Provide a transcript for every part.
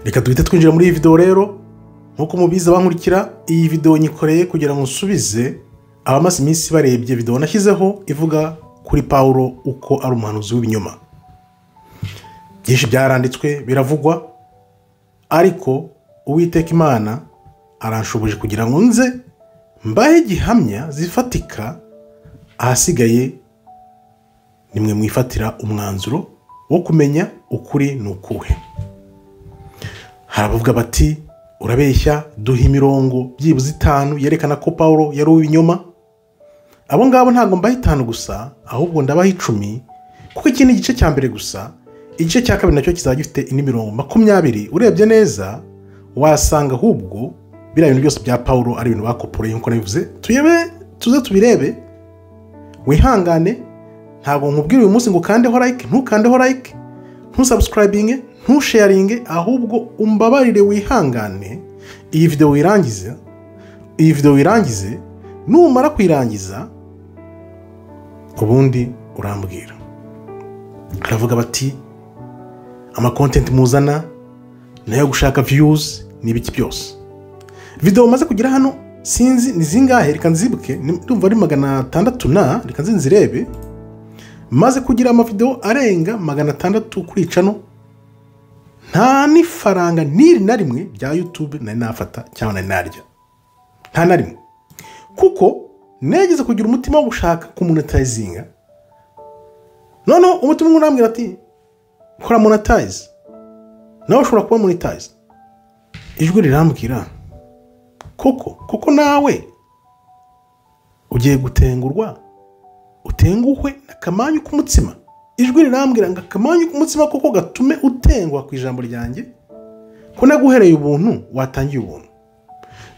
reka duhite twinjira muri iyi video rero. Nkuko mubizi abankurikira, iyi video nyikoreye kugira ngo nsubize abamaze iminsi barebye video nashyizeho ivuga kuri Paulo uko ari umuhanuzi w'ibinyoma. Byinshi byaranditswe biravugwa, ariko Uwiteka Imana aranshoboje kugira ngo nze mbahe gihamya zifatika, ahasigaye nimwe mwifatira umwanzuro wo kumenya ukuri nukuhe. Haravuga bati urabeshya, duha imirongo byibuze 5 yerekana ko Paulo yari uw'ibinyoma. Abo ngabo ntago mbahe 5 gusa, ahubwo ndabaha 10, kuko iki ni igice cya mbere gusa. Igice cya kabiri nacyo kizajya gifite indi mirongo 20. Urebye neza wasanga ahubwo biriya bintu byose bya Paulo ari ibintu bakoporeye nkuko nabivuze. Tuze tubirebe, wihangane. Ntago nkubwira uyu munsi ngo kandeho like, ntukandeho like, ntusubscribing, ntusharinge, ahubwo umbabarire wihangane. Iyi video wirangize, numara kwirangiza ubundi urambwira. Aravuga bati ama content muzana nayo gushaka views n'ibiki byose. Video maze kugira hano sinzi ni zingahe, reka nzibuke, ndumva ari 600 na reka nzirebe. Maze kugira ama video arenga 600 kuri channel, nta ni faranga niri na rimwe bya YouTube nari nafata cyangwa nari narya, nta na rimwe, kuko negeze kugira umutima wo gushaka kumonetizinga. Noneho umutima urambwira ati kora monetize, nawe ushobora kuba monetize. Ijwi rirambwira koko nawe ugiye gutengurwa, utenguhwe n'akamanyu k'umutsima. Ijwi rirambwira ngo akamanyu k'umutsima koko gatume utengwa ku ijambo ryanjye, ko naguhereye ubuntu watangiye ubuntu.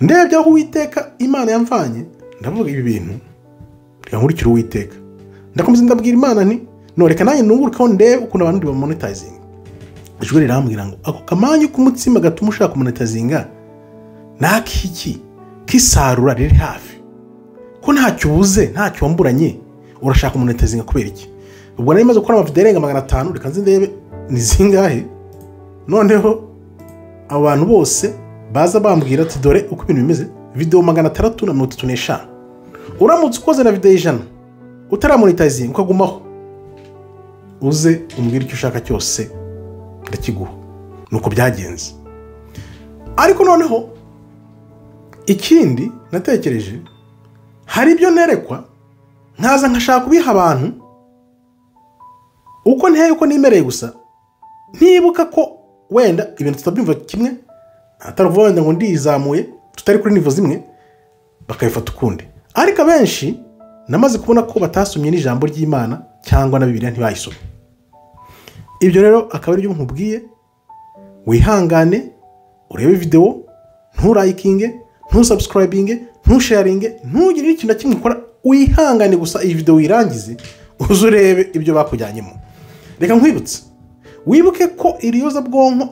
Ndebye aho Uwiteka Imana yamvanye, ndavuga ibi bintu reka nkurikira Uwiteka. Ndakomeza ndabwira Imana nti noreka nanjye nungurukaho ndebe ukuntu abantu bamonetizing. Ijwi rirambwira ngo ako kamanyu k'umutsima gatuma ushaka monetizinga nakiki kisarura riri hafi, ko ntacyo ubuze, ntacyo wamburanye, urashaka monetizinga kubera iki? Ubwo nari maze gukora amavideo arenga 500, reka nzi ndebe ni zingahe. Noneho abantu bose baza bambwira ati dore uko ibintu bimeze. Video 635. Uramutse ukoze na video 100 utaramonetizinga ukagumaho, uze umbwira icyo ushaka cyose ndakiguha. Nuko byagenze. Ariko noneho ikindi natekereje, hari ibyo nerekwa nkaza nkashaka kubiha abantu uko nteye, uko nimereye gusa, ntibuka ko wenda ibintu tutabyumva kimwe, ataravuga wenda ngo ndizamuye tutari kuri nivo zimwe, bakayifata ukundi. Ariko benshi namaze kubona ko batasomye n'ijambo ry'Imana cyangwa na Bibiliya ntibayisome. Ibyo rero akaba ari byo nkubwiye. Wihangane urebe video, nturayikinge, ntusubscribing, ntusharinge, ntugire ikintu kimwe ukora. Wihangane gusa iyi video wirangize uze urebe ibyo bakujyanyemo. Reka nkwibutse, wibuke ko iriyoza bwonko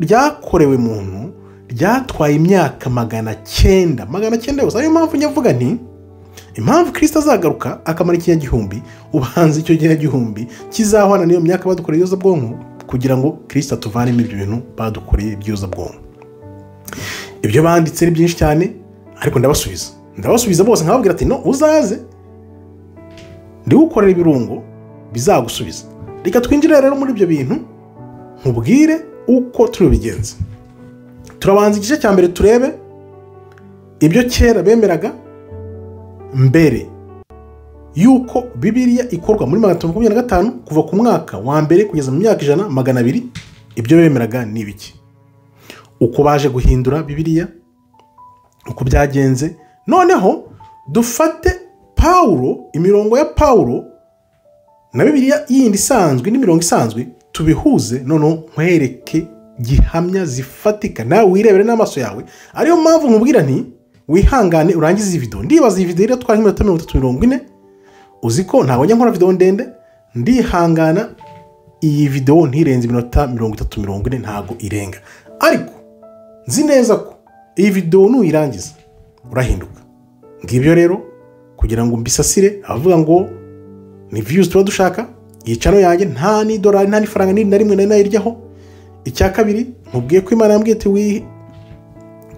ryakorewe muntu ryatwaye imyaka 900 yose. Ayo mpamvu nyavuga nti impamvu Kristo azagaruka akamara ikinyagihumbi, ubanza icyo ginyagihumbi kizahwana niyo myaka badukoreye iriyoza bwonko, kugira ngo Kristo atuvanemo ibyo bintu badukoreye by'iyoza bwonko. Ibyo banditse ni byinshi cyane, ariko ndabasubiza bose nkababwira ati no, uzaze ndi gukorera ibirungo bizagusubiza. Reka twinjire rero muri ibyo bintu nkubwire uko tubigenza. Turabanza igice cya mbere turebe ibyo kera bemeraga mbere yuko Bibiliya ikorwa muri 1925, kuva ku mwaka wa mbere kugeza mu myaka 100-200. Ibyo bemeraga ni biki, uko baje guhindura Bibiliya, uko byagenze. Noneho dufate Paulo, imirongo ya Paulo na Bibiliya yindi isanzwe n'imirongo isanzwe, tubihuze. Noneho nkwereke gihamya zifatika, nawe wirebere n'amaso yawe. Ariyo mpamvu nkubwira nti wihangane urangize iyi video. Ndibaza iyi video iri twari 340. Uziko ntago njya nkora video ndende, ndihangana iyi video ntirenze 30-40 ntago irenga. Ariko nzi neza ko iyi video nuyirangiza urahinduka. Ngibyo rero kugira ngo mbisasire avuga ngo ni views tuba dushaka, iyi channel yanjye nta ni dolari nta ni faranga ni na rimwe nayiryaho. icya kabiri nkubwiye ko Imana yambwiye ati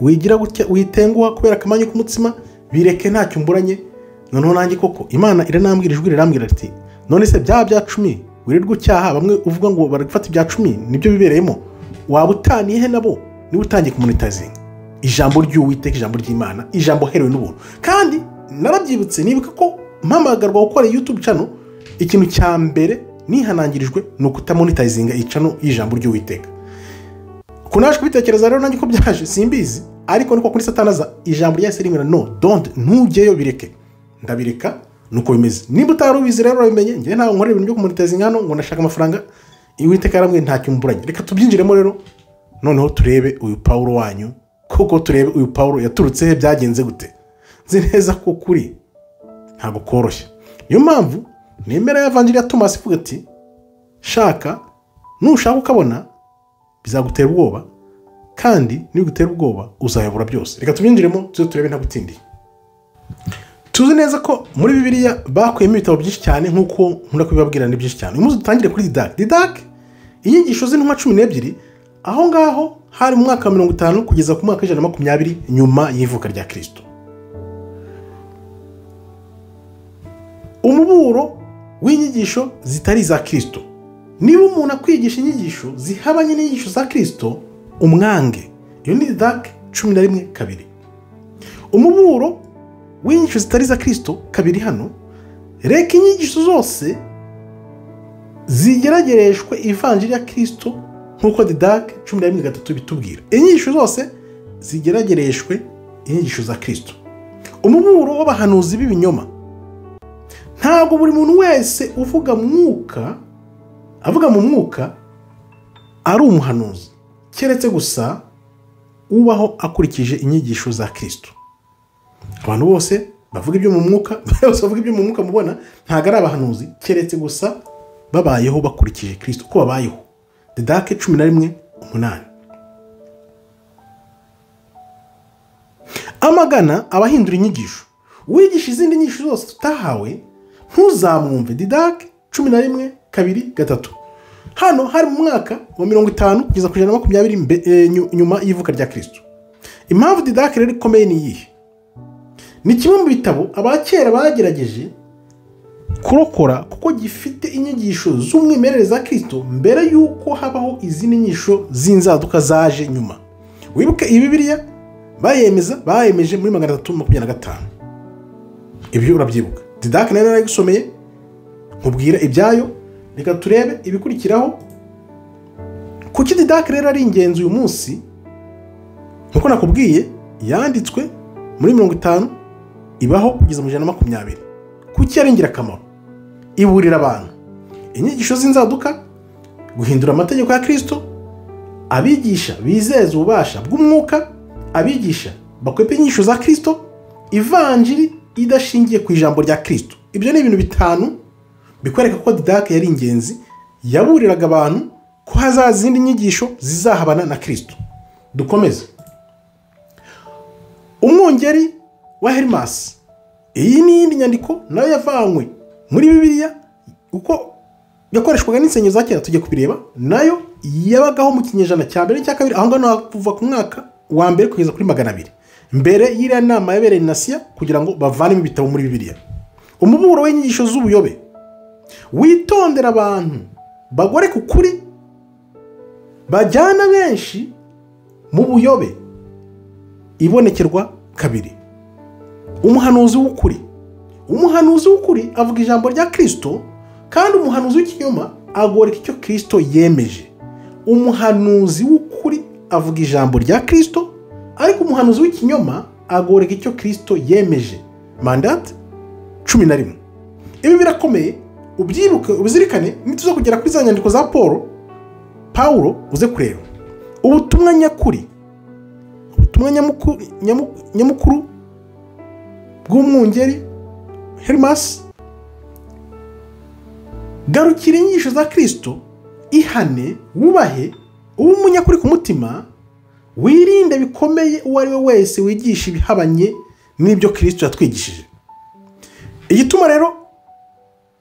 wigira gutya witenguha kubera akamanyu k'umutsima bireke ntacyo mburanye. Noneho nanjye koko Imana iranambwira ijwi rirambwira ati none se bya 10 wirirwa ucyaha bamwe uvuga ngo baragufata ibya 10 nibyo bibereyemo, waba utaniye he nabo niba utangiye kumonetizinga ijambo ry'Uwiteka, ijambo ry'Imana, ijambo herewe n'ubuntu. Kandi narabyibutse nibuka ko mpamagarwa gukora YouTube channel, ikintu cya mbere nihanangirijwe ni ukutamonetizinga icano y'ijambo ry'Uwiteka. Kunaje kubitekereza rero nanjye ko byaje simbizi, ariko niko kuri Satanaza ijambo ryahise rimwe no don't ntujyeyo bireke. Ndabireka nuko bimeze. Nimba utarubizi rero urabimenye, njye ntago nkorera ibintu byo kumonetizinga hano ngo nashaka amafaranga. Uwiteka yaramwe ntacyo mburanye. Reka tubyinjiremo rero noneho turebe uyu Paulo wanyu, koko turebe uyu Paulo yaturutse he, byagenze gute. Nzi neza ko kuri ntago koroshye. Niyo mpamvu nemera y'Evanjiri ya Thomas ivuga ati shaka nushaka ukabona bizagutera ubwoba, kandi nibigutera ubwoba uzayobora byose. Reka tubyinjiremo tuze turebe nta gutindiye. Tuzi neza ko muri Bibiliya bakuyemo ibitabo byinshi cyane nkuko nkunda kubibabwira ni byinshi cyane. Uyu munsi dutangire kuri Didac. Inyigisho z'intumwa 12 aho ngaho hari mu mwaka wa 50 kugeza ku mwaka wa 120 nyuma y'ivuka rya Kristo. Umuburo w'inyigisho zitari za Kristo. Niba umuntu akwigisha inyigisho zihabanye n'inyigisho za Kristo umwange. Iyo ni Didac 11:2. Umuburo w'inyigisho zitari za Kristo kabiri hano, reka inyigisho zose zigeragereshwe ivanjiri ya Kristo nkuko Didac 11:3 bitubwira. Inyigisho zose zigeragereshwe inyigisho za Kristo. Umuburo w'abahanuzi b'ibinyoma. Ntabwo buri muntu wese avuga mu mwuka ari umuhanuzi, keretse gusa ubaho akurikije inyigisho za Kristo. Abantu bose bavuga ibyo mu mwuka, mubona ntago ari abahanuzi, keretse gusa babayeho bakurikije Kristo ko babayeho. Didac 11:8. Amagana abahindura inyigisho. Wigisha izindi nyigisho zose tutahawe ntuzamwumve. Didac 11:2-3. Hano hari mu mwaka wa 50 kugeza ku 120 nyuma y'ivuka rya Kristo. Impamvu Didac rero ikomeye ni iyihe? Ni kimwe mu bitabo abakera bagerageje kurokora kuko gifite inyigisho z'umwimerere za Kristo mbere yuko habaho izindi nyigisho z'inzaduka zaje nyuma. Wibuke iyi Bibiliya bayemeje muri 325. Ibyo urabyibuka. Didac nayo narayisomeye nkubwira ibyayo. Reka turebe ibikurikiraho. Kuki Didac rero ari ingenzi uyu munsi? Nkuko nakubwiye yanditswe muri 50 ibaho kugeza mu 120. Kuki ari ingirakamaro? Iburira abantu inyigisho z'inzaduka, guhindura amategeko ya Kristo, abigisha bizeza ububasha bw'umwuka, abigisha bakwepa inyigisho za Kristo, ivanjiri idashingiye ku ijambo rya Kristo. Ibyo ni ibintu 5 bikwereka ko Didac yari ingenzi, yaburiraga abantu ko hazaza izindi nyigisho zizahabana na Kristo. Dukomeze. Umwungeri wa Hermas. Iyi ni indi nyandiko nayo yavanywe muri Bibiliya uko yakoreshwaga n'insenyo za kera, tujye kubireba. Nayo yabagaho mu kinyejana cya mbere cya kabiri, aho ngano kuva ku mwaka wa mbere kugeza kuri 200 mbere y'iriya nama yabereye Nasiya kugira ngo bavanemo ibitabo muri Bibiliya. Umuburo w'inyigisho z'ubuyobe. Witondera abantu bagore ku kuri bajyana benshi mu buyobe. Ibonekerwa kabiri. Umuhanuzi w'ukuri avuga ijambo rya Kristo, kandi umuhanuzi w'ikinyoma agoreka icyo Kristo yemeje. Umuhanuzi w'ukuri avuga ijambo rya Kristo, ariko umuhanuzi w'ikinyoma agoreka icyo Kristo yemeje. Mandat 11. Ibi birakomeye, ubyibuke ubizirikane. Nituza kugera kuri za nyandiko za Paulo uze kureba ubutumwa nyakuri, ubutumwa nyamukuru bw'umwungeri Hermas. Garukira inyigisho za Kristo, ihane, wubahe, ube umunyakuri ku mutima, wirinde bikomeye uwo ari we wese wigisha ibihabanye n'ibyo Kristo yatwigishije. Igituma rero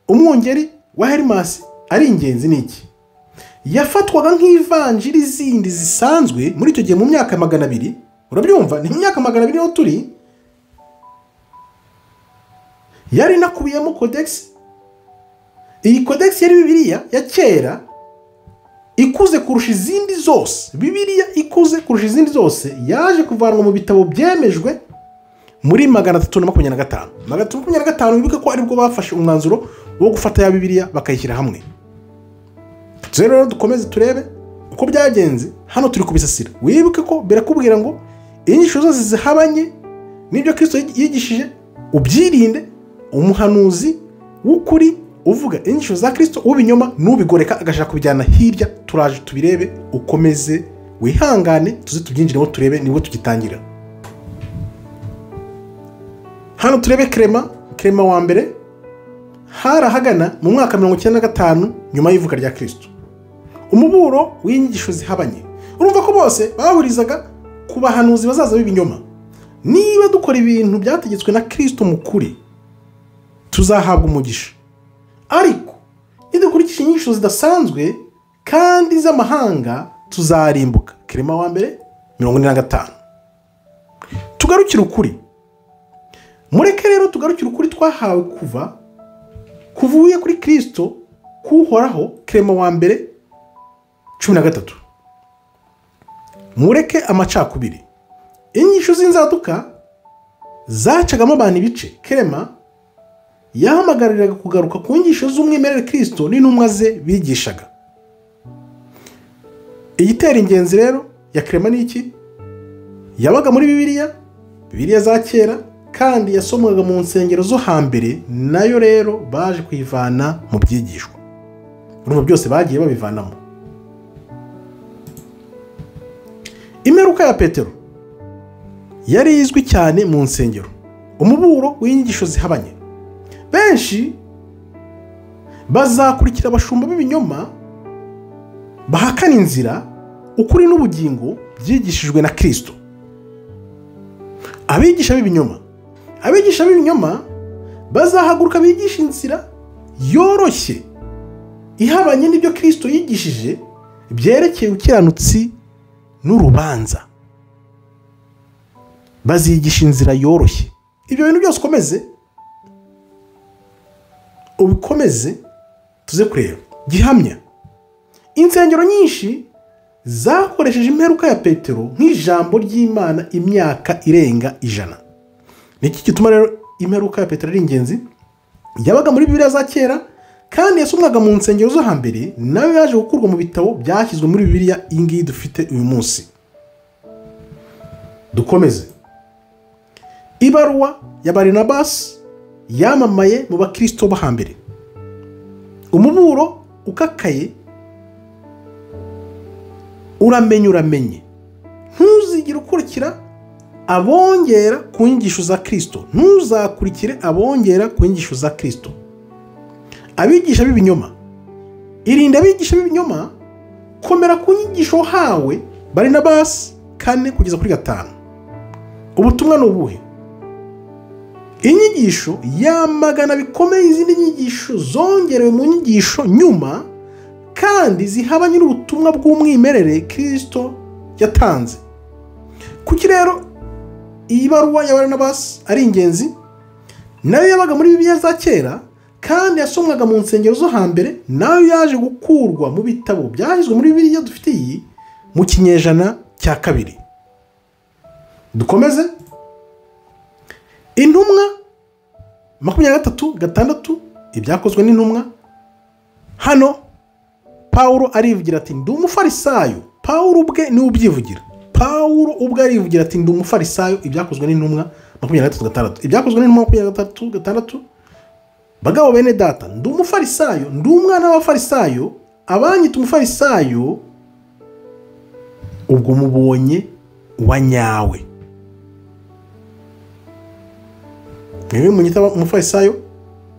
umwungeri wa Hermas ari ingenzi niki? yafatwaga nk'ivanjiri zindi zisanzwe muri icyo gihe mu myaka 200. Urabyumva, ni mu myaka 200 aho turi. Yari nakubiyemo codex. Iyi codex yari Bibiliya ya kera ikuze kurusha izindi zose. Bibiliya ikuze kurusha izindi zose yaje kuvanwa mu bitabo byemejwe muri 325. 325 bibuke ko aribwo bafashe umwanzuro wo gufata ya Bibiliya bakayishyira hamwe. Rero dukomeze turebe uko byagenze. Hano turi kubisasira. Wibuke ko birakubwira ngo inyigisho zose zihabanye n'ibyo Kristo yigishije ubyirinde. Umuhanuzi w'ukuri uvuga inyigisho za Kristo ubinyoma n'ubigoreka agashaka kubijyana hirya. Turaje tubirebe, ukomeze wihangane tuze tubyinjireho turebe nibwo tugitangira. Hano turebe Clement wa mbere harahagana mu mwaka 95 nyuma y'ivuka rya Kristo. Umuburo w'inyigisho zihabanye. Urumva ko bose bahurizaga ku bahanuzi bazaza b'ibinyoma. Niba dukora ibintu byategetswe na Kristo mu kuri tuzahabwa umugisha. Ariko nidukurikije inyigisho zidasanzwe kandi z'amahanga tuzarimbuka. Clement wa mbere 45. Tugarukira ukuri. Mureke rero tugarukira ukuri twahawe kuvuye kuri Kristo kuhoraho. Clement wa mbere 13. Mureke amacakubiri. Inyigisho z'inzaduka zacagamo abantu ibice. Clement yahamagariraga kugaruka ku nyigisho z'umwimerere Kristo n'intumwa ze bigishaga. Igitera ingenzi rero ya Clement ni iki? Yabaga muri Bibiliya za kera kandi yasomwaga mu nsengero zo hambere, nayo rero baje kuyivana mu byigishwa. Urumva byose bagiye babivanamo. Imperuka ya Petero yari izwi cyane mu nsengero. Umuburo w'inyigisho zihabanye. Benshi bazakurikira abashumba b'ibinyoma bahakana inzira, ukuri n'ubugingo byigishijwe na Kristo. Abigisha b'ibinyoma bazahaguruka bigisha inzira yoroshye ihabanye n'ibyo Kristo yigishije byerekeye ukiranutsi n'urubanza. Bazigisha inzira yoroshye. Ibyo bintu byose ubikomeze tuze kureba. Gihamya. Insengero nyinshi zakoresheje imperuka ya Petero nk'ijambo ry'Imana imyaka irenga 100. Niki gituma rero imperuka ya Petero ari ingenzi? Yabaga muri Bibiliya za kera kandi yasomwaga mu nsengero zo hambere, nayo yaje gukurwa mu bitabo byashyizwe muri Bibiliya ingiyi dufite uyu munsi. Dukomeze. Ibaruwa ya Barinabasi yamamaye mu bakristo bo hambere. Umuburo ukakaye uramenye. Ntuzigire ukurikira abongera ku nyigisho za Kristo. Ntuzakurikire abongera ku nyigisho za Kristo. Abigisha b'ibinyoma. Irinda abigisha b'ibinyoma. Komera ku nyigisho hawe. Barinabasi 4-5. Ubutumwa ni ubuhe? Inyigisho yamagana bikomeye izindi nyigisho zongerewe mu nyigisho nyuma kandi zihabanye n'ubutumwa bw'umwimerere Kristo yatanze. Kuki rero iyi baruwa ya Barinabasi ari ingenzi? Nayo yabaga muri Bibiliya za kera kandi yasomwaga mu nsengero zo hambere, nayo yaje gukurwa mu bitabo byahizwe muri Bibiliya dufite iyi mu kinyejana cya 2. Dukomeze. Intumwa 23:6 ibyakozwe n'intumwa. Hano Paulo arivugira ati ndi umufarisayo. Paulo ubwe ni ubyivugira. Paulo ubwe arivugira ati ndi umufarisayo. Ibyakozwe n'intumwa 23:6. Ibyakozwe n'intumwa 23:6. Bagabo bene data, ndi umufarisayo, ndi umwana w'abafarisayo, abanyita umufarisayo ubwo mubonye wanyawe. Mwewe munyita umufarisayo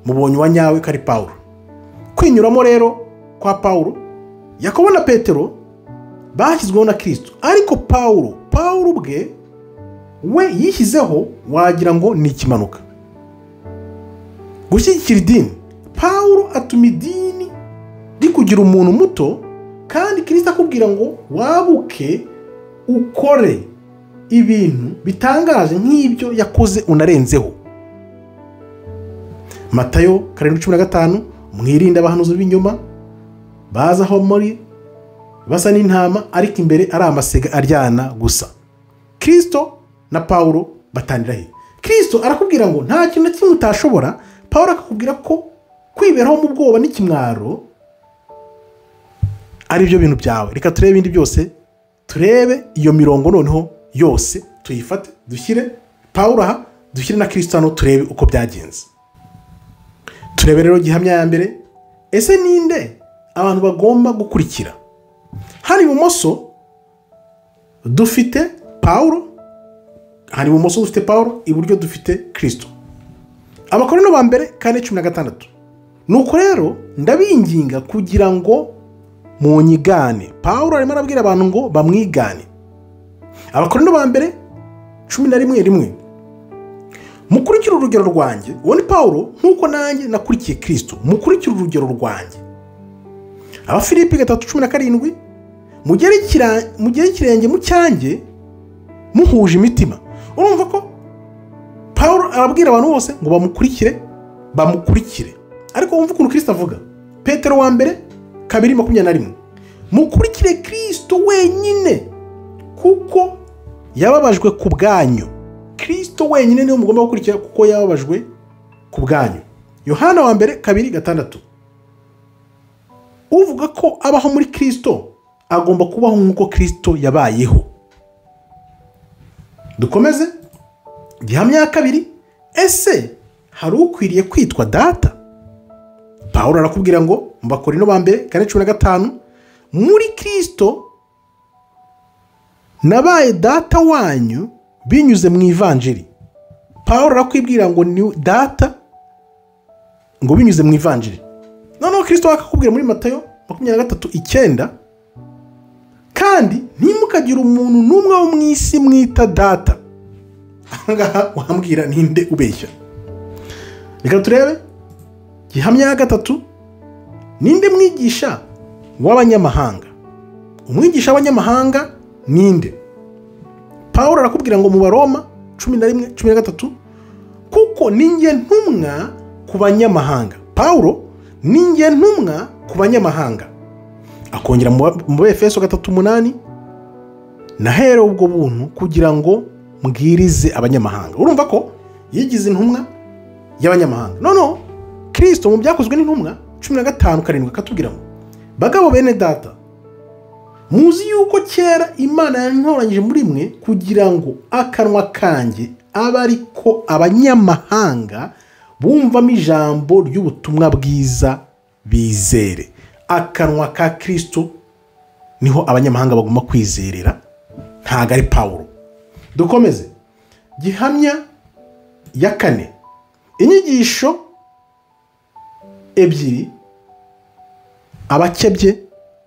mubonye wanyawe kari Paulo. Kwinyuramo rero kwa Paulo, Yakobo na Petero bashyizweho na Kristo, ariko Paulo ubwe we yishyizeho wagira ngo ni ikimanuka. Gushyigikira idini. Paulo atuma idini rikugira umuntu muto kandi kirisito akubwira ngo wabuke ukore ibintu bitangaje nk'ibyo yakoze unarenzeho. Matayo 7:15, mwirinde abahanuzi b'inyuma baza aho muri basa n'intama ariko imbere ari amasega aryana gusa. Kristo na Paulo batangira he? Kristo arakubwira ngo nta kintu na kimwe utashobora, Paulo akakubwira ko kwiberaho mu bwoba n'ikimwaro ari byo bintu byawe. Reka turebe ibindi byose, turebe iyo mirongo noneho yose tuyifate, dushyire Paulo aha, dushyire na Kristo hano, turebe uko byagenze. Turebe rero gihamya ya mbere. Ese ninde abantu bagomba gukurikira? Hari ibumoso dufite Paulo, iburyo dufite Kristo. Abakorinto ba mbere 4:16. Nuko rero ndabinginga kugira ngo munyigane. Paulo arimo arabwira abantu ngo bamwigane. Abakorinto ba mbere 11:1. Mukurikira urugero rwanjye. Uwo ni Paulo, nkuko nanjye nakurikiye Kristo. Mukurikira urugero rwanjye. Abafilipi 3:17. Mugere ikirenge mu cyanjye muhuje imitima. Urumva ko Paulo arabwira abantu bose ngo bamukurikire. Ariko wumva ukuntu Kristo avuga. Petero wa mbere 2:21. Mukurikire Kristo wenyine kuko yababajwe ku bwanyu. Kristo wenyine niwe mugomba gukurikira kuko yababajwe ku bwanyu. Yohana wa mbere 2:6. Uvuga ko abaho muri Kristo agomba kubaho nk'uko Kristo yabayeho. Dukomeze gihamya ya kabiri. Ese hari ukwiriye kwitwa data? Paulo arakubwira ngo mu Bakorinto ba mbere 4:15, muri Kristo nabaye data wanyu binyuze mu ivanjiri. Paulo arakwibwira ngo ni data ngo binyuze mu ivanjiri. Noneho Kristo akakubwira muri Matayo 23:9, kandi ntimukagira umuntu n'umwe wo mu isi mwita data. Ahangaha wambwira ninde ubeshya? Reka turebe gihamya ya gatatu. Ninde mwigisha w'abanyamahanga? Umwigisha w'abanyamahanga ninde? Paulo arakubwira ngo mu Baroma 11:13, kuko ninjye ntumwa ku banyamahanga. Paulo ninjye ntumwa ku banyamahanga. Akongera mu Efeso 3:8, nahere ubwo buntu kugira ngo mbwirize abanyamahanga. Urumva ko yigize intumwa y'abanyamahanga. Noneho Kristo mu byakozwe n'intumwa 15:7 akatubwira ngo bagabo bene data, muzi yuko kera Imana yantoranyije muri mwe kugira ngo akanwa kanjye abe ariko abanyamahanga bumvamo ijambo ry'ubutumwa bwiza bizere. Akanwa ka Kristo niho abanyamahanga bagomba kwizerera, ntago ari Paulo. Dukomeze gihamya ya kane. Inyigisho ebyiri, abakebye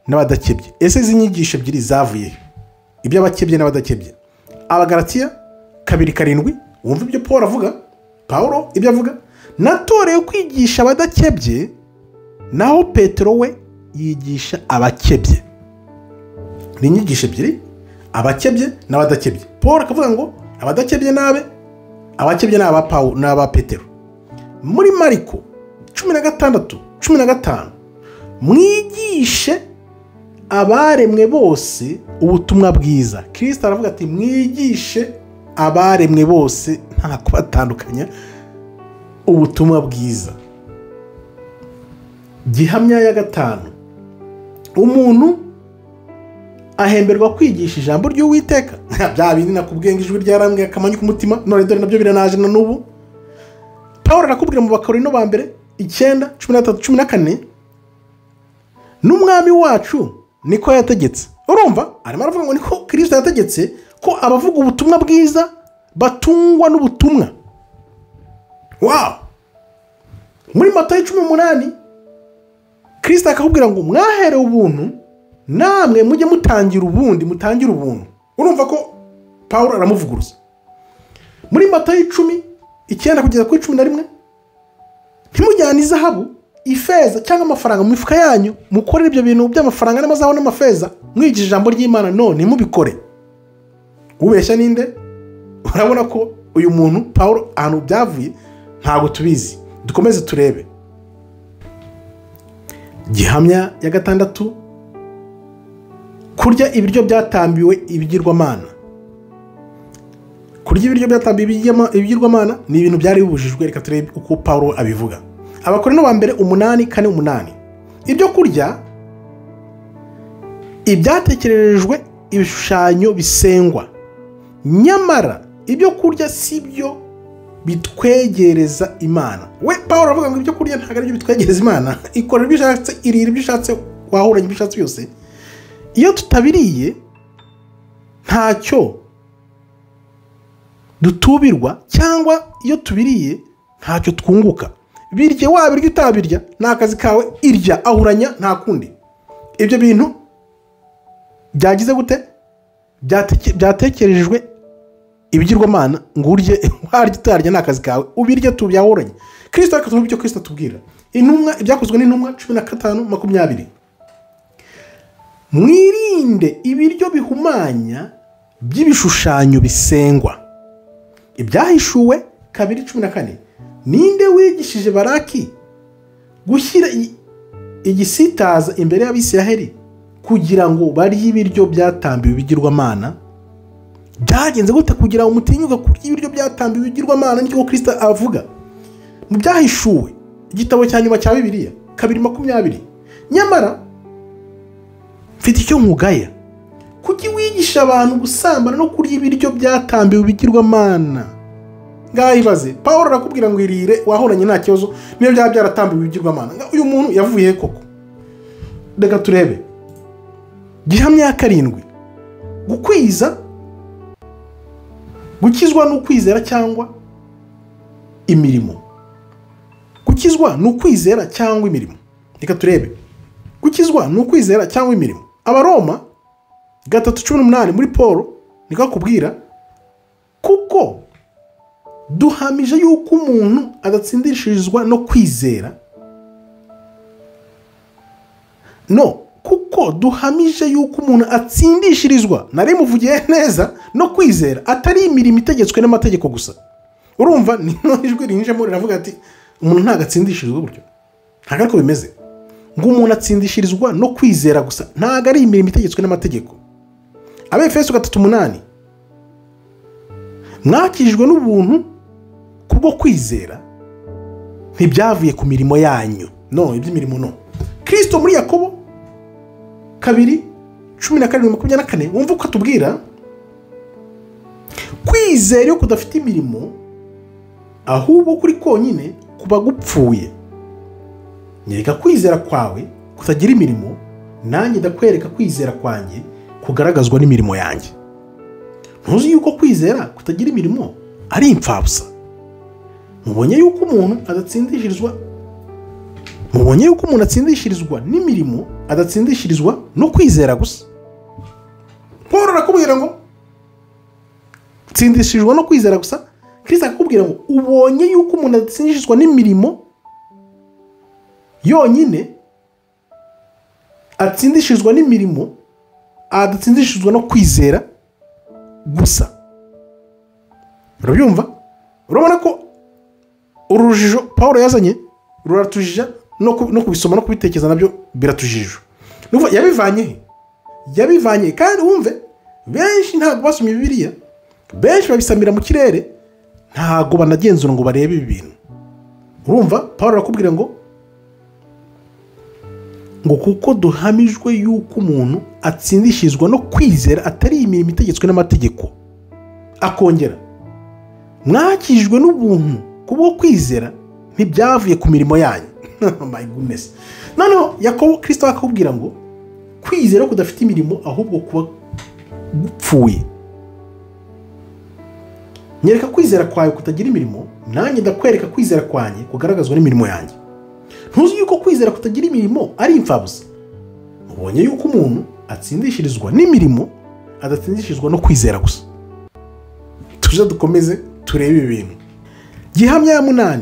n'abadakebye. Ese izi nyigisho ebyiri zavuye iby'abakebye n'abadakebye? Abagalatiya 2:7. Wumva ibyo Paulo ibyo avuga. Natoreye kwigisha abadakebye, naho Petero we yigisha abakebye. Ni inyigisho ebyiri, abakebye n'abadakebye. Paul akavuga ngo abadakebye abakebye n'aba Paulo n'aba Petero. Muri Mariko 16:15, mwigishe abaremwe bose ubutumwa bwiza. Kristo aravuga ati mwigishe abaremwe bose, nta kubatandukanya, ubutumwa bwiza. Gihamya ya gatanu. Umuntu ahemberwa kwigisha ijambo ry'Uwiteka. Bya bindi nakubwiye ngo ijwi ryarambwiye akamanyu k'umutima, none dore nabyo biranaje na n'ubu. Paulo arakubwira mu Bakorinto ba mbere 9:13-14, n'umwami wacu niko yategetse. Urumva arimo aravuga ngo niko Kristo yategetse ko abavuga ubutumwa bwiza batungwa n'ubutumwa. Wow! Muri Matayo 10:8 Kristo akakubwira ngo mwahere ubuntu, namwe mujye mutangira ubuntu. Urumva ko Paulo aramuvuguruza. Muri Matayo 10:9-11, ntimujyane izahabu ifeza cyangwa amafaranga mu mifuka yanyu mukorera ibyo bintu by'amafaranga n'amazaho n'amafeza mwigije ijambo ry'Imana none mubikore. Ubeshya ninde? Urabona ko uyu muntu Pawulo ahantu byavuye ntabwo tubizi. Dukomeze turebe. Gihamya ya gatandatu, kurya ibiryo byatambiwe ibigirwamana. Kurya ibiryo byatambiwe ibigirwamana ni ibintu byari bibujijwe. Reka turebe uko Pawulo abivuga. Abakorinto ba mbere 8:4-8. Ibyo kurya ibyatekererejwe ibishushanyo bisengwa, nyamara ibyo kurya si byo bitwegereza Imana. We Pawulo avuga ngo ibyo kurya ntabwo ari byo bitwegereza Imana. Ikorera ibyo ushatse, irira ibyo ushatse, wahuranye ibyo ushatse byose. Iyo tutabiriye ntacyo dutubirwa, cyangwa iyo tubiriye ntacyo twunguka. Birye wabirya utabirya ni akazi kawe, irya ahuranya nta kundi. Ibyo bintu byagize gute? Byatekerejwe ibigirwamana ngo urye warya utarya ni akazi kawe, ubirya tubyahuranye. Kristo ariko tumubyo Kristo tubwira. Intumwa ibyakozwe n'intumwa 15:20. Mwirinde ibiryo bihumanya by'ibishushanyo bisengwa. Ibyahishuwe 2:14. Ninde wigishije Baraki gushyira igisitaza imbere y'Abisiraheli kugira ngo barye ibiryo byatambiwe ibigirwamana? Byagenze gute kugira ngo mutinyuka kurya ibiryo byatambiwe ibigirwamana? Niko Kristo avuga mu Byahishuwe, igitabo cya nyuma cya Bibiliya 2:20. Nyamara mfite icyo nkugaya, kuki wigisha abantu gusambana no kurya ibiryo byatambiwe ibigirwamana? Ngayibaze, Pawulo arakubwira ngo irire wahoranye nta kibazo niyo byaba byaratambiwe ibigirwamana. Uyu muntu yavuye koko. Reka turebe. Gihamya ya 7, gukwiza, gukizwa n'ukwizera cyangwa imirimo. Gukizwa n'ukwizera cyangwa imirimo. Reka turebe. Gukizwa n'ukwizera cyangwa imirimo. Abaroma 3:18 muri Paulo niko akubwira, kuko duhamije yuko umuntu adatsindishirizwa no kwizera. Kuko duhamije yuko umuntu atsindishirizwa, nari muvugiye neza, no kwizera atari imirimo itegetswe n'amategeko gusa. Urumva ni ijwi rinjemo riravuga ati umuntu ntago atsindishirizwa gutyo. Ntago ariko bimeze. Ngo umuntu atsindishirizwa no kwizera gusa, ntago ari imirimo itegetswe n'amategeko. Abefeso 3:8. Mwakijwe n'ubuntu kubwo kwizera, ntibyavuye ku mirimo yanyu. Iby'imirimo no. Kristo muri Yakobo 2:17-24 wumva uko atubwira, kwizera iyo kudafite imirimo ahubwo kuri konyine kuba gupfuye. Nyereka kwizera kwawe kutagira imirimo, nanjye ndakwereka kwizera kwanjye kugaragazwa n'imirimo yanjye. Ntuzi yuko kwizera kutagira imirimo ari impfabusa? Mubonye yuko umuntu atsindishirizwa n'imirimo, adatsindishirizwa no kwizera gusa. Paul arakubwira ngo tsindishirizwa no kwizera gusa. Kristo akakubwira ngo ubonye yuko umuntu adatsindishirizwa n'imirimo yonyine, atsindishirizwa n'imirimo, adatsindishirizwa no kwizera gusa. Urabyumva? Urabona ko urujijo Paulo yazanye ruratujija no kubisoma no kubitekereza nabyo biratujijwa. Nuva yabivanye kandi wumve, benshi ntabwo basomye Bibiliya, benshi babisamira mu kirere, ntabwo banagenzura ngo barebe ibi bintu. Urumva Paulo arakubwira ngo kuko duhamijwe yuko umuntu atsindishirizwa no kwizera atari imirimo itegetswe n'amategeko. Akongera, mwakijwe n'ubuntu kubwo kwizera, ntibyavuye ku mirimo yanyu. My goodness. Noneho Yakobo Kristo akakubwira ngo kwizera kudafite imirimo ahubwo kuba gupfuye. Nyereka kwizera kwawe kutagira imirimo, nanjye ndakwereka kwizera kwanjye kugaragazwa n'imirimo yanjye. Ntuzi yuko kwizera kutagira imirimo ari impfabusa? Ubonye yuko umuntu atsindishirizwa n'imirimo, adatsindishirizwa no kwizera gusa. Tuje dukomeze turebe ibi bintu. Gihamya ya 8,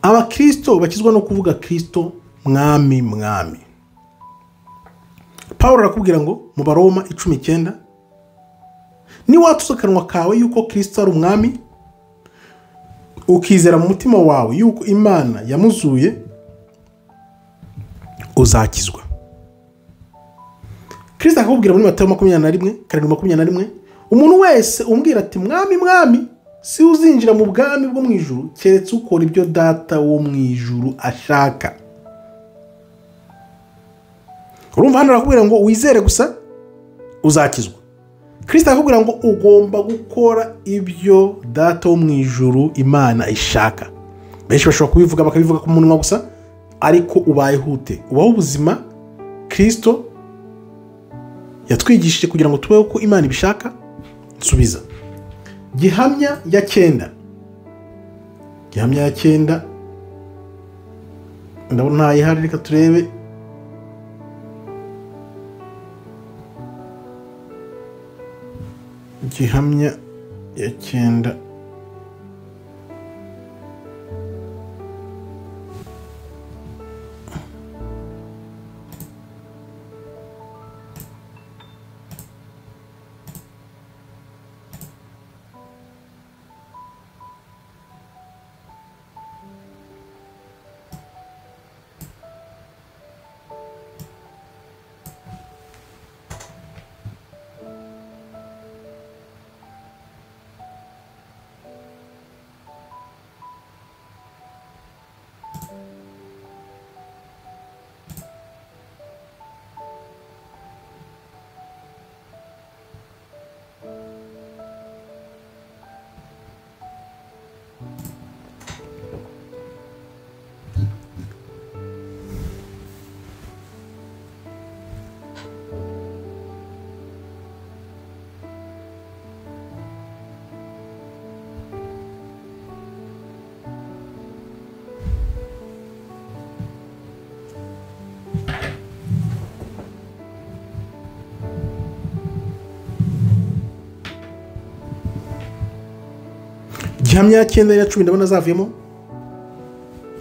abakristo bakizwa no kuvuga kristo mwami mwami. Pawulo arakubwira ngo mu Baroma 10:9, niwatuza akanwa kawe yuko kristo ari umwami, ukizera mu mutima wawe yuko Imana yamuzuye, uzakizwa. Kristo akakubwira muri Matayo 21:21, umuntu wese umbwira ati mwami mwami, si uzinjira mu bwami bwo mu ijuru keretse ukora ibyo data wo mu ijuru ashaka. Urumva hano arakubwira ngo wizere gusa uzakizwa. Kristo akakubwira ngo ugomba gukora ibyo data wo mu ijuru Imana ishaka. Benshi bashobora kubivuga bakabivuga ku munwa gusa, ariko ubayehute, ubaho ubuzima Kristo yatwigishije kugira ngo tubeho ko Imana ibishaka. Nsubiza Gihamya ya 9. Gihamya ya 9 ndabona ntayihari, reka turebe. Gihamya ya 9. Gihamya ya 9 ya 10 ndabona zavuyemo.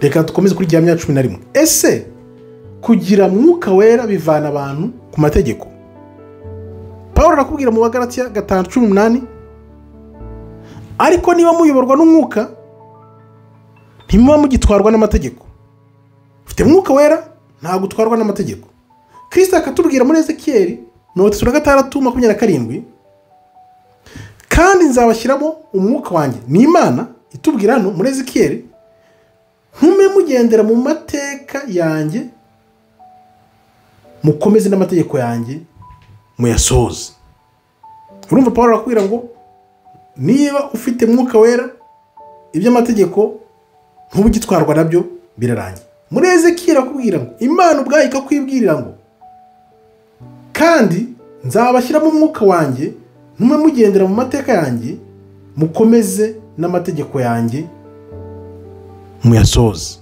Reka dukomeze kuri Gihamya ya 11. Ese kugira mwuka wera bivana abantu ku mategeko? Pawulo arakubwira mu Bagalatiya 5:18, ariko niba muyoborwa n'umwuka ntimuba mugitwarwa n'amategeko. Ufite mwuka wera nta gutwarwa n'amategeko. Kristo akatubwira muri Ezekiel 36:27, kandi nzabashyiramo umwuka wanjye. Ni Imana itubwira hano muri Ezekiel, ntume mugendera mu mateka yanjye, mukomeze n'amategeko yanjye muyasohoze. Urumva Pawulo arakubwira ngo niba ufite mwuka wera, iby'amategeko ntubugitwarwa nabyo, birarangiye. Muri Ezekiel akubwira ngo Imana ubwayo ikakwibwirira ngo kandi nzabashyiramo umwuka wanjye, ntume mugendera mu mateka yanjye, mukomeze n'amategeko yanjye muyasohoze.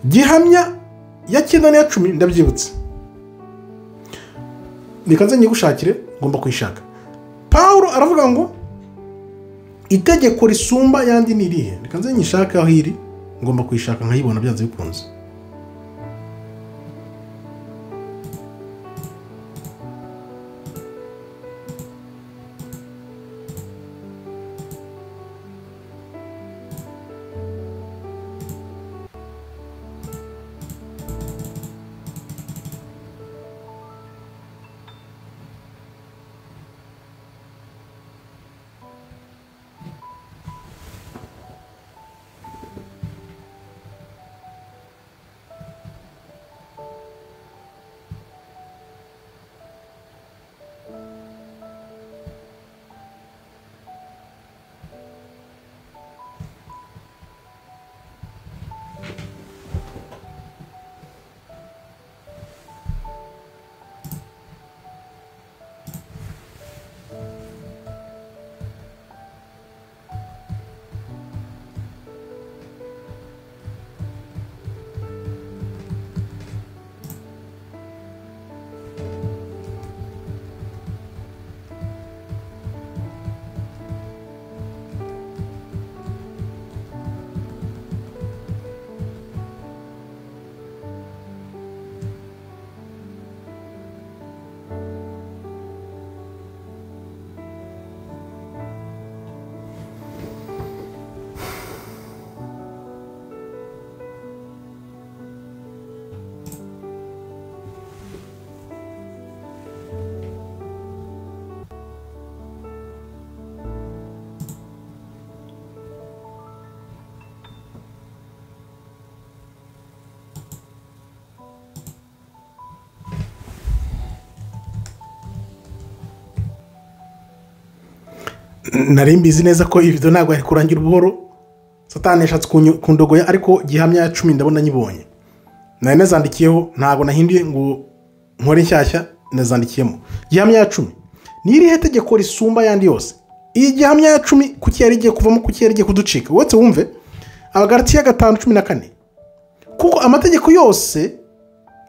Gihamya ya 9 n'iya 10 ndabyibutse. Nikaze nyigushakire, ngomba kuyishaka. Pawulo aravuga ngo itegeko risumba yandi ni irihe? Nikaze nyishaka aho iri, ngomba kuyishaka nkayibona byanze bikunze. nari mbizi neza ko iyi video ntabwo ari kurangira buhoro. Satani yashatse kundogoya ariko gihamya ya 10 ndabona nyibonye. Nari nazandikiyeho ntabwo nahinduye ngo nkore nshyashya, nazandikiyemo gihamya ya 10 ni irihe tegeko risumba yandi yose. Iyi gihamya ya 10 kuki yari igiye kuvamo, kuki yari igiye kuducika? Wote wumve Abagalatiya 5:14 kuko amategeko yose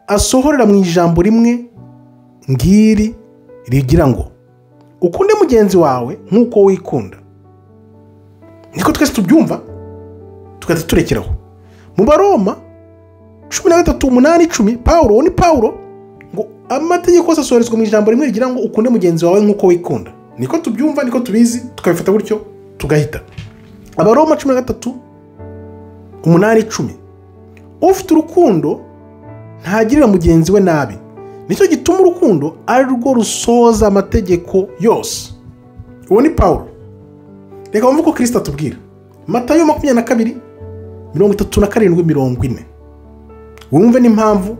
asohorera mu ijambo rimwe ngiri rigira ngo ukunde mugenzi wawe nkuko wikunda. Niko twese tubyumva tukahita turekeraho. Mu Baroma 13:8-10 Paulo ngo amategeko yose asohorezwa mu ijambo rimwe rigira ngo ukunde mugenzi wawe nkuko wikunda. Niko tubyumva, niko tubizi, tukabifata gutyo tugahita. Abaroma 13:8-10 ufite urukundo ntagirira mugenzi we nabi, nicyo gituma urukundo ari rwo rusoza amategeko yose. Uwo ni Paulo. Reka wumve ko Kristo atubwira Matayo 22:37-40. Wumve n'impamvu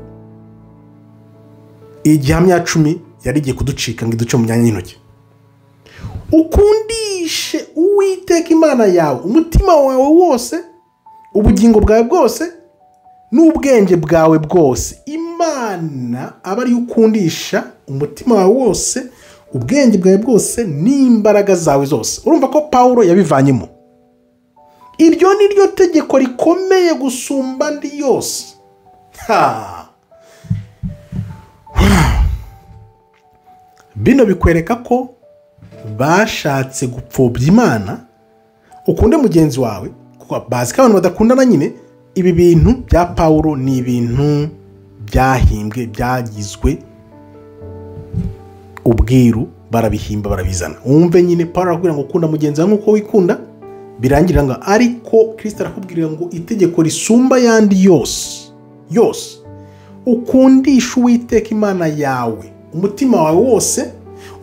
igihamya 10 yari igiye kuducika ngo iduce mu myanya y'intoki. Ukundishe Uwiteka Imana yawe umutima wawe wose, ubugingo bwawe bwose, n'ubwenge bwawe bwose. Imana aba ari ukundisha umutima wawe wose, ubwenge bwawe bwose, n'imbaraga zawe zose. Urumva ko Paulo yabivanyemo. Iryo ni ryo tegeko rikomeye gusumba andi yose. Bino bikwereka ko bashatse gupfobya Imana. Ukunde mugenzi wawe kuko bazi ko abantu badakundana nyine. Ibi bintu bya Paulo ni ibintu byahimbwe, byagizwe ubwiru, barabihimba barabizana. Umve nyine Paulo arakubwira ngo ukunda mugenzi wawe nkuko wikunda, birangira ngo ariko Kristo arakubwira ngo itegeko risumba yandi yose ukundisha Uwiteka Imana yawe umutima wawe wose,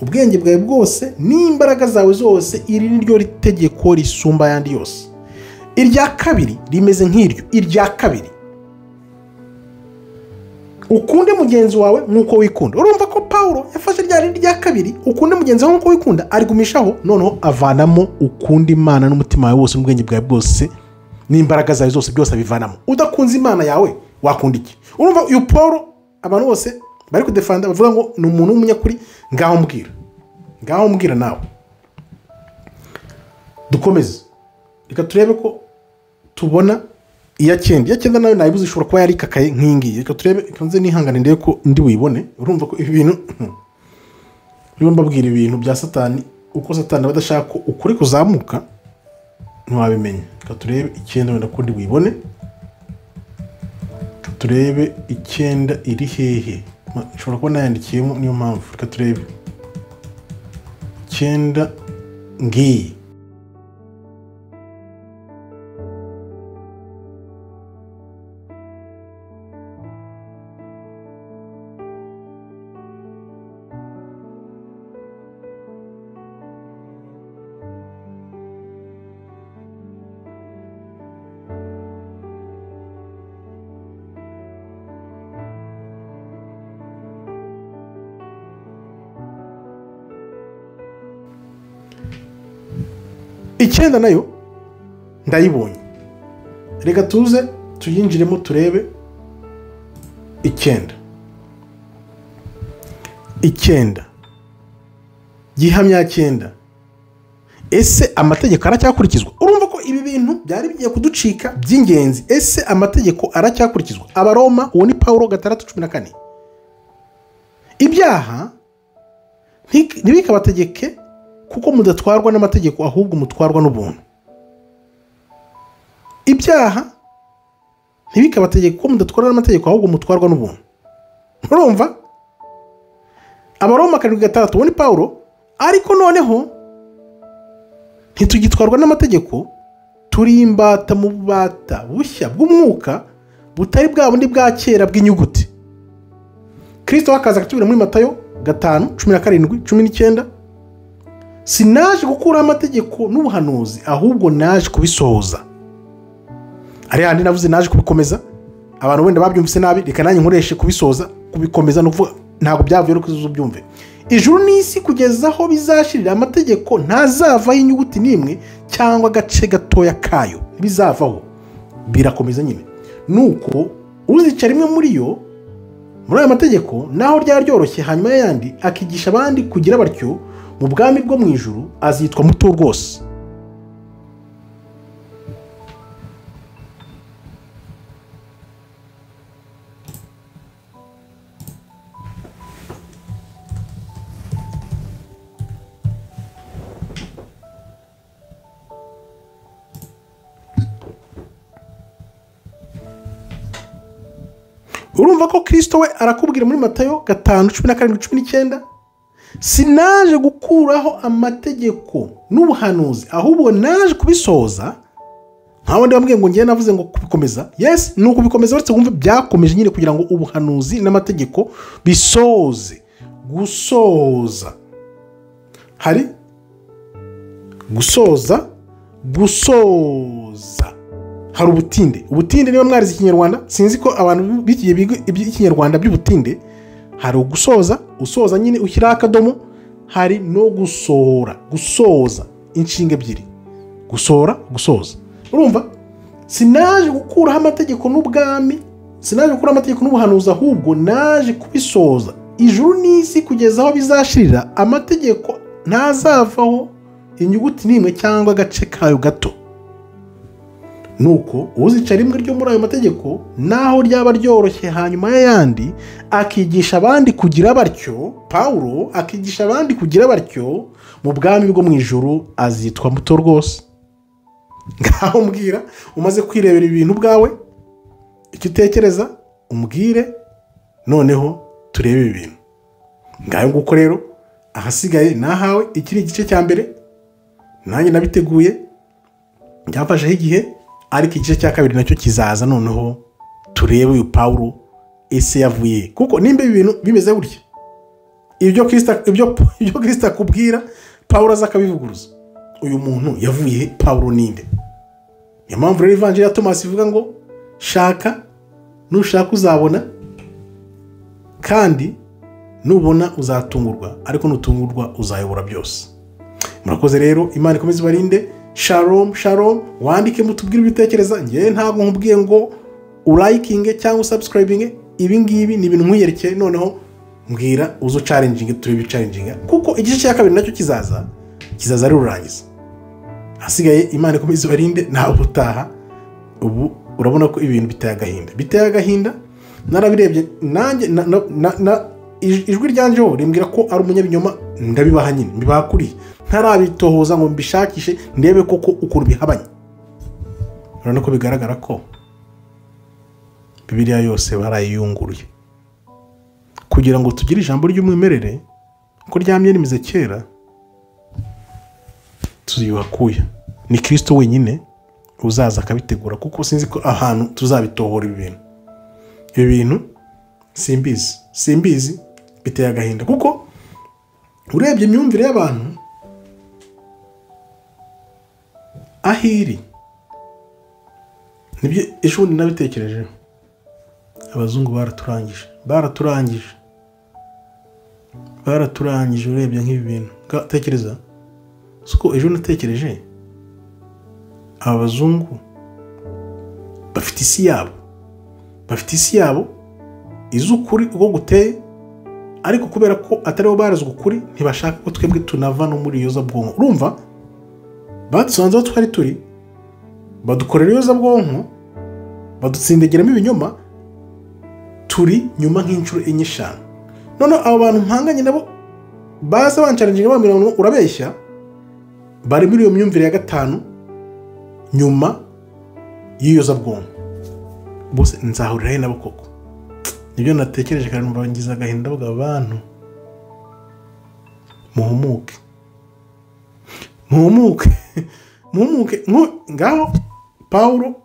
ubwenge bwawe bwose, n'imbaraga zawe zose. Iri ni ryo tegeko risumba yandi yose. Irya kabiri rimeze nk'iryo. Irya kabiri ukunde mugenzi wawe nkuko wikunda. Urumva ko Paulo yafashe rya kabiri ukunde mugenzi wawe nkuko wikunda, arigumishaho noneho avanamo ukunda Imana n'umutima wawe wose, n'ubwenge bwawe bwose, n'imbaraga zawe zose, byose abivanamo. Udakunze Imana yawe wakunda iki? Urumva uyu Paulo abantu bose bari kudefanda bavuga ngo ni umuntu w'umunyakuri. Ngaho mbwira nawe. Dukomeze reka turebe ko tubona iya 9 nayo nayibuze ishobora kuba yari kakaye nk'ingiye. Reka turebe, kanze nihangane ndebe ko ndi wibone. Urumva ko ibintu mbabwira ibintu bya Satani, uko Satani badashaka ukuri kuzamuka ntiwabimenya. Reka turebe 9 wenda ko ndi wibone. Turebe 9 iri hehe. Ishobora kuba nayandikiyemo niyo mpamvu. Reka turebe 9 ngiye. Icyenda nayo ndayibonye. Reka tuze tuyinjiremo turebe 9. Gihamya 9. Ese amategeko aracyakurikizwa? Urumva ko ibi bintu byari bigiye kuducika by'ingenzi. Ese amategeko aracyakurikizwa? Abaroma, uwo ni Paulo 6:14. Ibyaha ntibikabategeke kuko mudatwarwa n'amategeko ahubwo mutwarwa n'ubuntu. Ibyaha ntibikabategeke kuko mudatwarwa n'amategeko ahubwo mutwarwa n'ubuntu. Urumva? Abaroma 7:6 uwo ni Paulo. Ariko noneho ntitugitwarwa n'amategeko, turi imbata mu bubata bushya bw'umwuka butari bwa bundi bwa kera bw'inyuguti. Kristo akaza akatubwira muri Matayo 5:17-19 sinaje gukura amategeko n'ubuhanuzi ahubwo naje kubisohoza. Ari handi navuze naje kubikomeza. Abantu wenda babyumvise nabi, reka nanjye nkoreshe kubisoza, kubikomeza no kuvuga ntabwo byavuye no kuzubyumve. ijuru n'isi kugeza aho bizashirira amategeko ntazavaho inyuguti n'imwe cyangwa agace gatoya kayo, bizavaho birakomeza nyine. nuko uzica rimwe muri ayo mategeko naho ryari ryoroshye hanyuma y'ayandi akigisha abandi kugira batyo, mu bwami bwo mu ijuru azitwa muto rwose. urumva ko Kristo we arakubwira muri Matayo 5:17-19, sinaje gukuraho amategeko n'ubuhanuzi ahubwo naje kubisoza. nkaho ndababwiye ngo ngiye navuze ngo kubikomeza. Yes, ni ukubikomeza uretse wumve byakomeje nyine kugira ngo ubuhanuzi n'amategeko bisoze. Gusoza hari gusoza hari ubutinde niba mwarize ikinyarwanda, sinzi ko abantu bigiye biga iby'ikinyarwanda by'ubutinde. hari usoza nyine ushyiraho akadomo, hari no gusoza inshinga ebyiri, gusoza. urumva sinaje gukuraho amategeko n'ubwami, sinaje gukuraho amategeko n'ubuhanuzi ahubwo naje kubisoza. ijuru n'isi kugeza aho bizashirira amategeko ntazavaho inyuguti n'imwe cyangwa agace kayo gato. nuko uzica rimwe ryo muri ayo mategeko naho ryaba ryoroshye hanyuma y'ayandi akigisha abandi kugira batyo, Pawulo akigisha abandi kugira batyo, mu bwami bwo mu ijuru azitwa muto rwose. ngaho mbwira, umaze kwirebera ibintu bwawe, icyo utekereza umbwire, noneho turebe ibi bintu. ngaho nguko rero ahasigaye nahawe. iki ni igice cya mbere, nanjye nabiteguye byafasheho igihe, ariko igice cya kabiri nacyo kizaza, noneho turebe uyu Pawulo ese yavuye. kuko nimba ibi bintu bimeze gutya, ibyo Kristo akubwira Pawulo aza akabivuguruza, uyu muntu yavuye. Pawulo ninde? niyo mpamvu rero ivanjiri ya Tomasi ivuga ngo shaka, nushaka uzabona, kandi nubona uzatungurwa, ariko nutungurwa uzayobora byose. murakoze rero, Imana ikomeze ibarinde. Shalom shalom. wandike mutubwire ibitekereza. ngewe ntabwo nkubwiye ngo urayikinge cyangwa usubscribinge, ibi ngibi ni ibintu nkwiyerekeye. noneho mbwira uzo challenging, turi challenging, kuko igice cya kabiri nacyo kizaza ari urangiza. hasigaye Imana ikomeze ibarinde, nawe utaha. ubu urabona ko ibintu biteye agahinda. narabirebye nanjye ijwi ryanjeho rimbwira ko ari umunyabinyoma, ndabibaha nyine, mbibaha kuri ntarabitohoza ngo mbishakishe ndebe koko ukuntu bihabanye. urabona ko bigaragara ko Bibiliya yose barayiyunguruye kugira ngo tugire ijambo ry'umwimerere ko ryamye rimize kera, tuziyuhakuye. ni Kristo wenyine uzaza akabitegura, kuko sinzi ko ahantu tuzabitohora ibi bintu simbizi. biteye agahinda, kuko urebye imyumvire y'abantu ahiri. nibyo ejo bundi nabitekerejeho. abazungu baraturangije urebye nk'ibi bintu. tekereza suko ejo natekereje, aba bazungu bafite isi yabo iz'ukuri uko guteye, ariko kubera ko ataribo barazwe ukuri, ntibashaka ko twebwe tunava no muri iyozabwonko. urumva badusanze aho twari turi, badukorera iyozabwonko, badutsindageramo ibinyoma, turi nyuma nk'inshuro 4-5. none abo bantu mpanganye nabo baza bancaringa bambwira ngo urabeshya, bari muri iyo myumvire ya 5 nyuma y'iyozabwonko. bose nzahuriraho nabo koko. nibyo natekereje kandi numva ngize agahinda bw'abantu. muhumuke ngaho Pawulo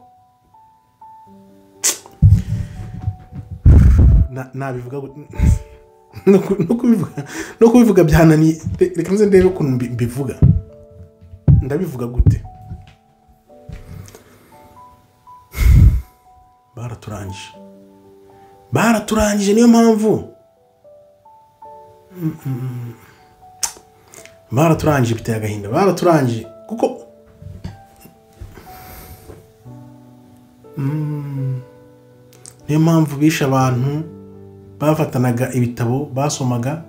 nabivuga no kubivuga byananiye. reka nze ndebe ukuntu mbivuga. ndabivuga gute? baraturangije. niyo mpamvu baraturangije biteye agahinda, baraturangije kuko niyo mpamvu bishe abantu bafatanaga ibitabo basomaga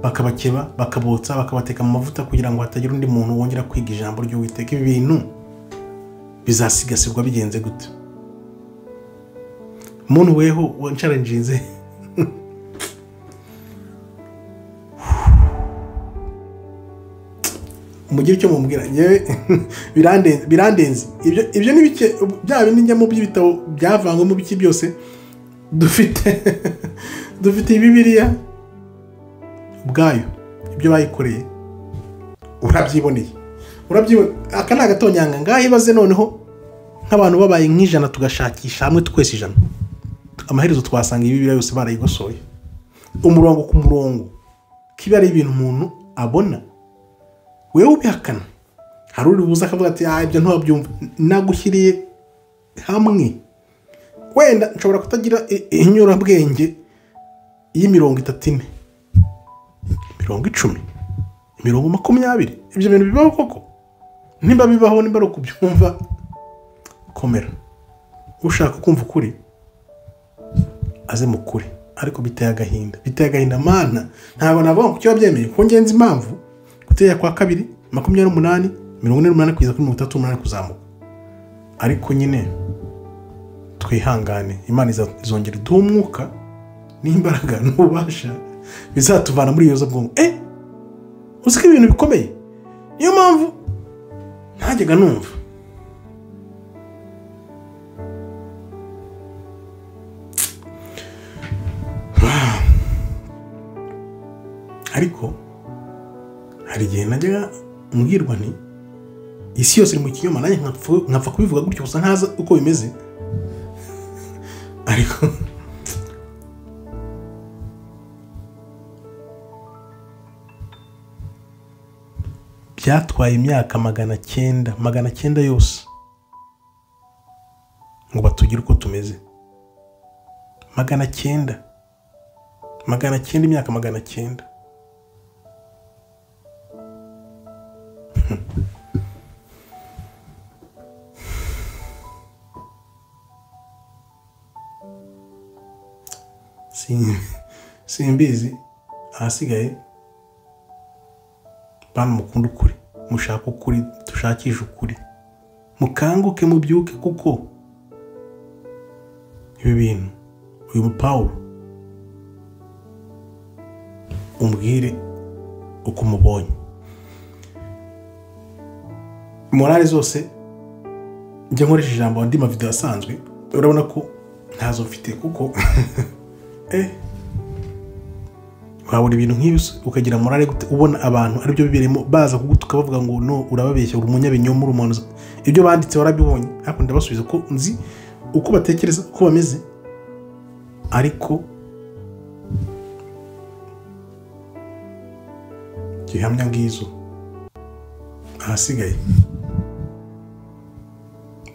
bakabakeba bakabotsa bakabateka mu mavuta kugira ngo hatagira undi muntu wongera kwiga ijambo ry'Uwiteka. Ibi bintu bizasigasirwa bigenze gute? Umuntu weho wancaranginze mugire icyo mumubwira yewe birandenze ibyo ni bike bya bindi njya mu by'ibitabo byavangwa mu biki byose dufite Bibiliya ubwayo ibyo bayikoreye urabyiboneye aka ni agatonyanga ngaho ibaze noneho nk'abantu babaye nk'ijana tugashakisha hamwe twese ijana, amaherezo twasanga Bibiliya yose barayigosoye umurongo ku murongo, kiba ari ibintu umuntu abona wewe ubihakana. Hari uri buza akavuga ati ibyo ntabyumva, nagushyiriye hamwe wenda nshobora kutagira inyurabwenge y'34 10 20 ibyo bintu bibaho koko? Nimba bibaho nimba ari ukubyumva komera, ushaka kumva ukuri aze mu kuri, ariko biteye agahinda mana. Ntabwo navuga ko cyo byemeye ko ngenzi impamvu gutera kwa 2 28 48 kugeza kuri 38 kuzamuka, ariko nyine twihangane, Imana izongera iduha umwuka n'imbaraga n'ubasha bizatuvana muri iyo zo bwongo. Uziko ibintu bikomeye, niyo mpamvu ntajyaga numva ariko hari igihe najyaga mbwirwa nti isi yose iri mu kinyoma, nanjye nkapfa kubivuga gutyo gusa ntaza uko bimeze. Ariko byatwaye imyaka 900 yose ngo batugire uko tumeze. 900 imyaka 900. Simbizi ahasigaye bana mukunda ukuri, mushaka ukuri, dushakisha ukuri, mukanguke mubyuke, kuko ibi bintu uyu Paulo umbwire uko mubonye. Morale zose njye nkoresha ijambo andi mavideo asanzwe urabona ko ntazo mfite, kuko wabura ibintu nk'ibi ukagira morale gute ubona abantu ari byo biberemo baza kugutuka bavuga ngo no urababeshya uri umunyabinyoma urumono. Ibyo banditse warabibonye, ariko ndabasubiza ko nzi uko batekereza uko bameze, ariko gihamya ngizo ahasigaye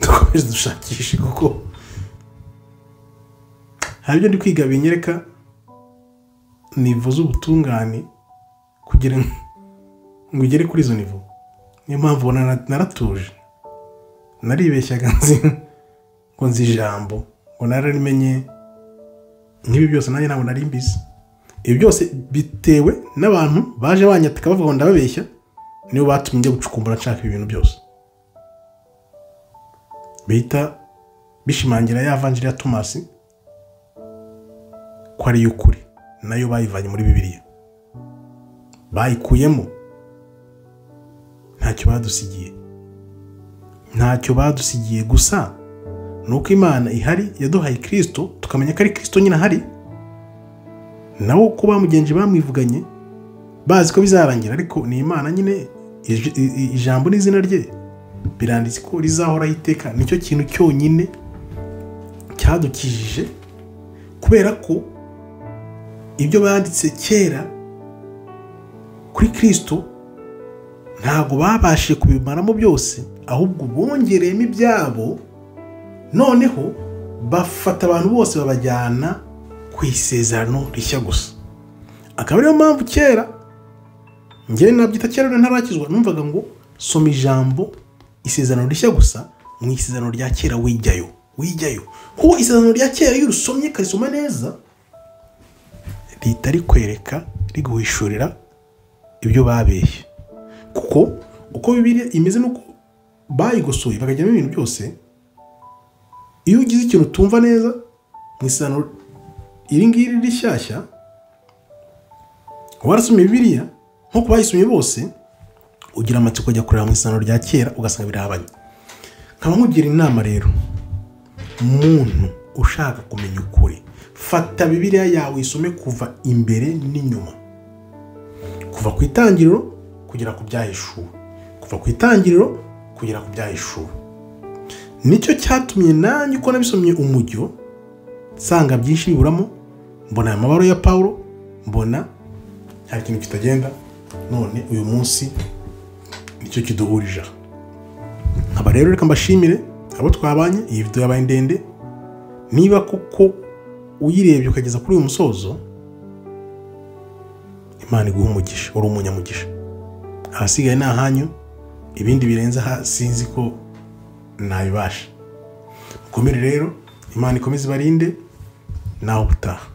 dukomeze dushakishe, kuko hari ibyo ndi kwiga binyereka nivo z'ubutungane kugira ngo ugere kuri izo nivo. Niyo mpamvu naratuje, naribeshyaga ngo nzi ijambo, ngo nararimenye nk'ibi byose nanjye ntabwo nari mbizi. Ibi byose bitewe n'abantu baje banyataka bavuga ngo ndababeshya, niyo batumye njya gucukumbura nshaka ibintu byose. Bita bishimangira ya evanjiri ya Thomas ko ari y'ukuri, nayo bayivanye muri Bibiliya, bayikuyemo. Ntacyo badusigiye gusa nuko Imana ihari yaduhaye Kristo, tukamenya ko ari Kristo nyine ahari, nawo ko bamugenje bamwivuganye bazi ko bizarangira, ariko ni Imana nyine. Ijambo n'izina rye biranditse ko rizahoraho iteka. Nicyo kintu cyonyine cyadukijije, kubera ko ibyo banditse kera kuri Kristo ntago babashije kubimaramo byose, ahubwo bongereyemo ibyabo, noneho bafata abantu bose babajyana ku isezerano rishya gusa. akaba ariyo mpamvu kera njye nabyita kera ntarakizwa numvaga ngo soma ijambo isezerano rishya gusa mu isezerano rya kera wijyayo kuko isezerano rya kera iyo urusomye karisoma neza rihita rikwereka riguhishurira ibyo babeshye, kuko uko Bibiliya imeze nuko bayigosoye bakajyamo ibintu byose. Iyo ugize ikintu utumva neza mu isezerano iri ngiri rishyashya warasomye Bibiliya nkuko bayisomye bose, ugira amatsiko kujya kureba mu isezerano rya kera ugasanga birahabanye. Nkaba nkugira inama rero, umuntu ushaka kumenya ukuri, fata Bibiliya yawe isome kuva imbere n'inyuma, kuva ku itangiriro kugera ku byahishuwe, kuva ku itangiriro kugera ku byahishuwe. Nicyo cyatumye nanjye uko nabisomye umujyo nsanga byinshi biburamo, mbona aya mabaro ya Pawulo, mbona hari ikintu kitagenda, none uyu munsi nicyo kiduhurije. Nkaba rero reka mbashimire abo twabanye. Iyi video yabaye ndende, niba kuko uyirebye ukageza kuri uyu musozo, Imana iguha umugisha, uri umunyamugisha. Ahasigaye ni ahanyu, ibindi birenze aha sinzi ko nabibasha. Mukomere rero, Imana ikomeze ibarinde, naho ubutaha.